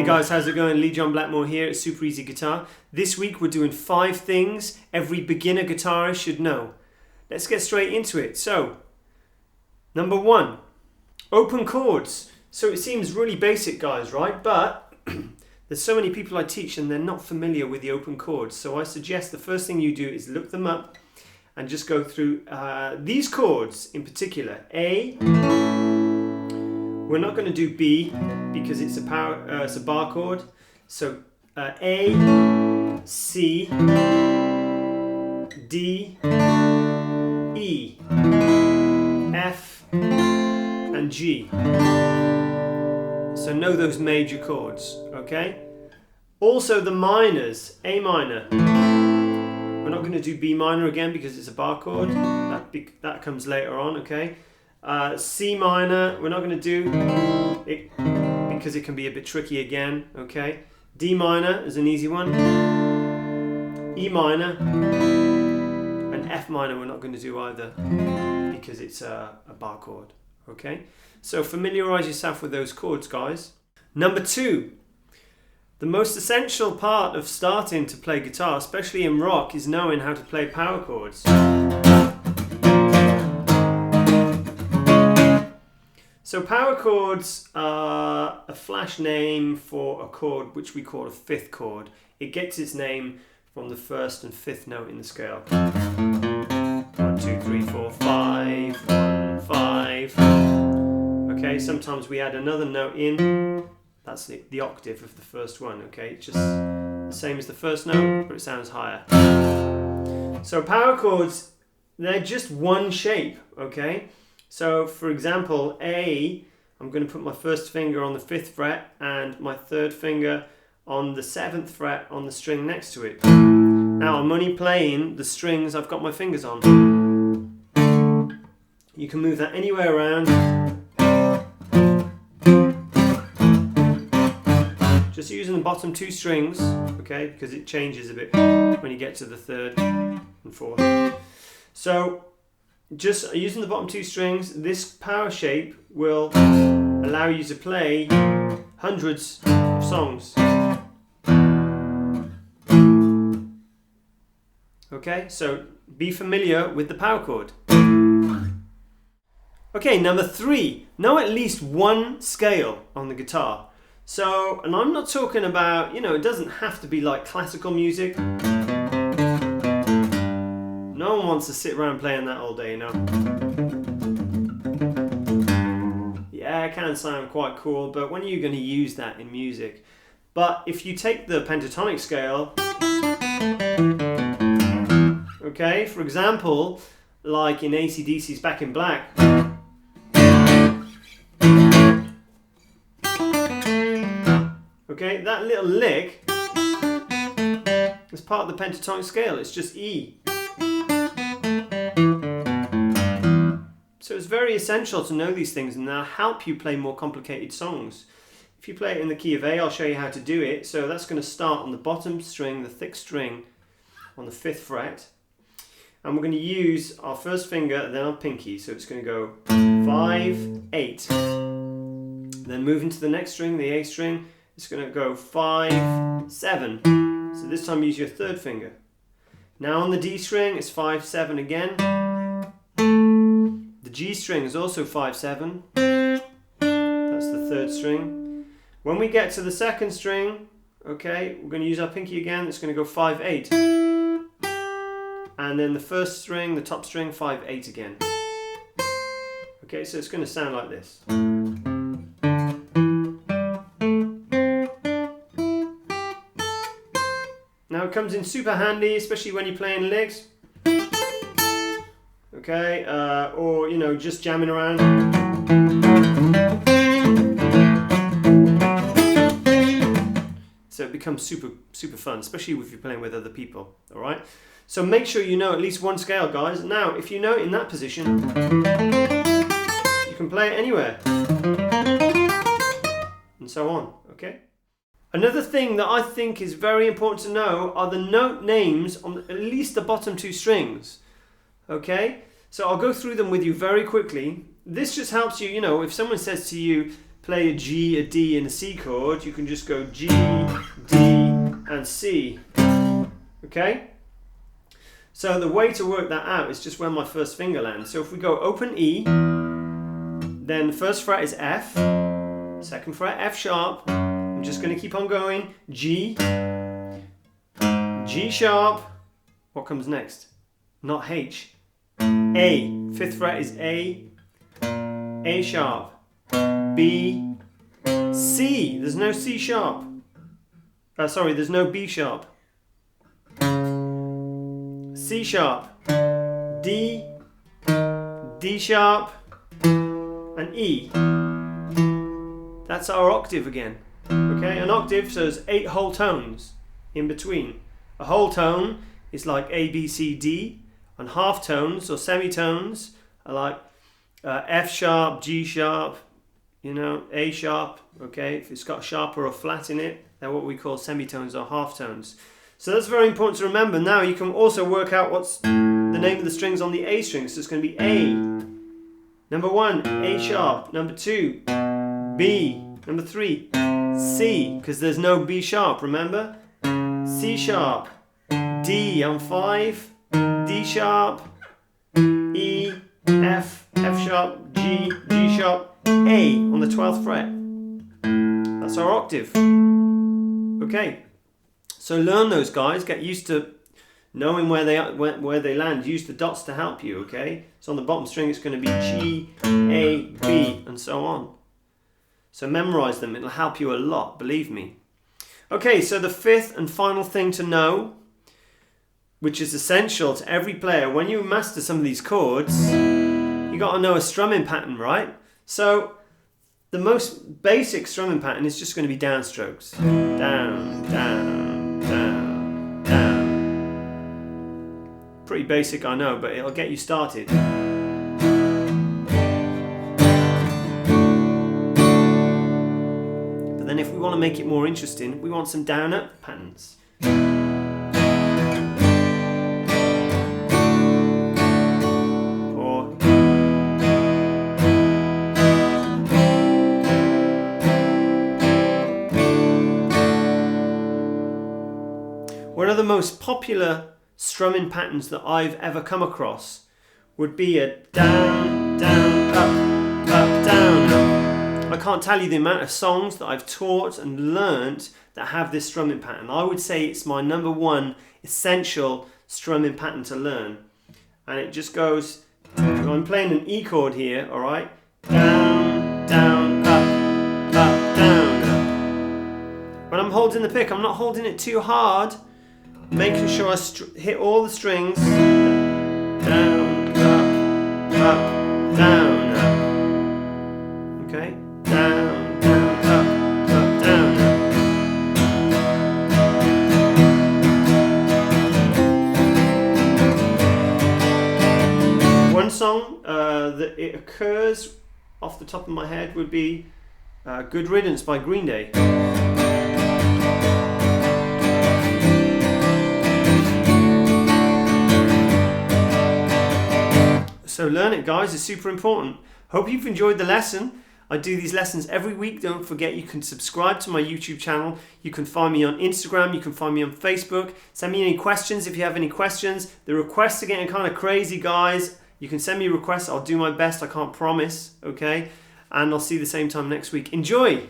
guys, how's it going? Lee John Blackmore here at Super Easy Guitar. This week we're doing 5 things every beginner guitarist should know. Let's get straight into it. So, number 1, open chords. So it seems really basic, guys, right? But there's so many people I teach and they're not familiar with the open chords. So I suggest the first thing you do is look them up and just go through these chords in particular. A. We're not going to do B because it's a bar chord. So A, C, D, E, F, and G. So know those major chords, okay? Also the minors, A minor. We're not going to do B minor again because it's a bar chord. That comes later on, okay? C minor, we're not going to do it because it can be a bit tricky again, okay? D minor is an easy one. E minor and F minor we're not going to do either because it's a bar chord, okay? So familiarize yourself with those chords, guys. Number 2, the most essential part of starting to play guitar, especially in rock, is knowing how to play power chords. So power chords are a flash name for a chord which we call a 5th chord. It gets its name from the 1st and 5th note in the scale. 1, 2, 3, 4, 5, 1, 5. Okay, sometimes we add another note in. That's the octave of the first one, okay? It's just the same as the first note, but it sounds higher. So power chords, they're just one shape, okay? So for example, A, I'm going to put my first finger on the 5th fret and my 3rd finger on the 7th fret on the string next to it. Now I'm only playing the strings I've got my fingers on. You can move that anywhere around. Just using the bottom 2 strings, okay, because it changes a bit when you get to the 3rd and 4th. So just using the bottom 2 strings, this power shape will allow you to play hundreds of songs. Okay, so be familiar with the power chord. Okay, number 3, know at least one scale on the guitar. So, and I'm not talking about, it doesn't have to be like classical music. No one wants to sit around playing that all day, Yeah, it can sound quite cool, but when are you going to use that in music? But if you take the pentatonic scale, okay, for example, like in AC/DC's Back in Black, okay, that little lick is part of the pentatonic scale, it's just E. So it's very essential to know these things and they'll help you play more complicated songs. If you play it in the key of A, I'll show you how to do it. So that's going to start on the bottom string, the thick string, on the 5th fret. And we're going to use our first finger, then our pinky. So it's going to go 5, 8. Then move into the next string, the A string. It's going to go 5, 7. So this time use your 3rd finger. Now on the D string, it's 5, 7 again. The G string is also 5, 7. That's the 3rd string. When we get to the 2nd string, okay, we're going to use our pinky again. It's going to go 5, 8. And then the 1st string, the top string, 5, 8 again. Okay, so it's going to sound like this. Now it comes in super handy, especially when you're playing licks. Okay, or just jamming around. So it becomes super fun, especially if you're playing with other people. All right. So make sure you know at least one scale, guys. Now, if you know it in that position, you can play it anywhere, and so on. Okay. Another thing that I think is very important to know are the note names on at least the bottom 2 strings. Okay. So I'll go through them with you very quickly. This just helps you, if someone says to you, play a G, a D, and a C chord, you can just go G, D, and C. Okay? So the way to work that out is just where my first finger lands. So if we go open E, then the first fret is F, second fret F sharp. I'm just going to keep on going. G, G sharp. What comes next? Not H. A. Fifth fret is A sharp. B, C. There's no C sharp. Sorry, there's no B sharp. C sharp. D, D sharp, and E. That's our octave again. Okay, an octave, so there's 8 whole tones in between. A whole tone is like A, B, C, D, and half tones or semitones are like F sharp, G sharp, you know, A sharp. Okay, if it's got a sharp or a flat in it, they're what we call semitones or half tones. So that's very important to remember. Now you can also work out what's the name of the strings on the A string. So it's going to be A. Number 1, A sharp. Number 2, B. Number 3, C, because there's no B sharp, remember? C sharp. D on 5. D sharp. E, F, F sharp, G, G sharp, A on the 12th fret. That's our octave. Okay. So learn those, guys. Get used to knowing where they land. Use the dots to help you, okay? So on the bottom string it's going to be G, A, B, and so on. So memorize them. It'll help you a lot, believe me. Okay, so the fifth and final thing to know, which is essential to every player, when you master some of these chords, you got to know a strumming pattern, right? So the most basic strumming pattern is just going to be downstrokes. Down, down, down, down. Pretty basic, I know, but it'll get you started. But then if we want to make it more interesting, we want some down-up patterns. One of the most popular strumming patterns that I've ever come across would be a down, down, up, up, down, up. I can't tell you the amount of songs that I've taught and learnt that have this strumming pattern. I would say it's my number one essential strumming pattern to learn. And it just goes, so I'm playing an E chord here, alright? Down, down, up, down, up. When I'm holding the pick, I'm not holding it too hard. Making sure I hit all the strings. Down, up, down, up. Okay? Down, down, up, down, up. One song that it occurs off the top of my head would be Good Riddance by Green Day. So learn it, guys. It's super important. Hope you've enjoyed the lesson. I do these lessons every week. Don't forget you can subscribe to my YouTube channel. You can find me on Instagram. You can find me on Facebook. Send me any questions if you have any questions. The requests are getting kind of crazy, guys. You can send me requests. I'll do my best. I can't promise, okay? And I'll see you the same time next week. Enjoy!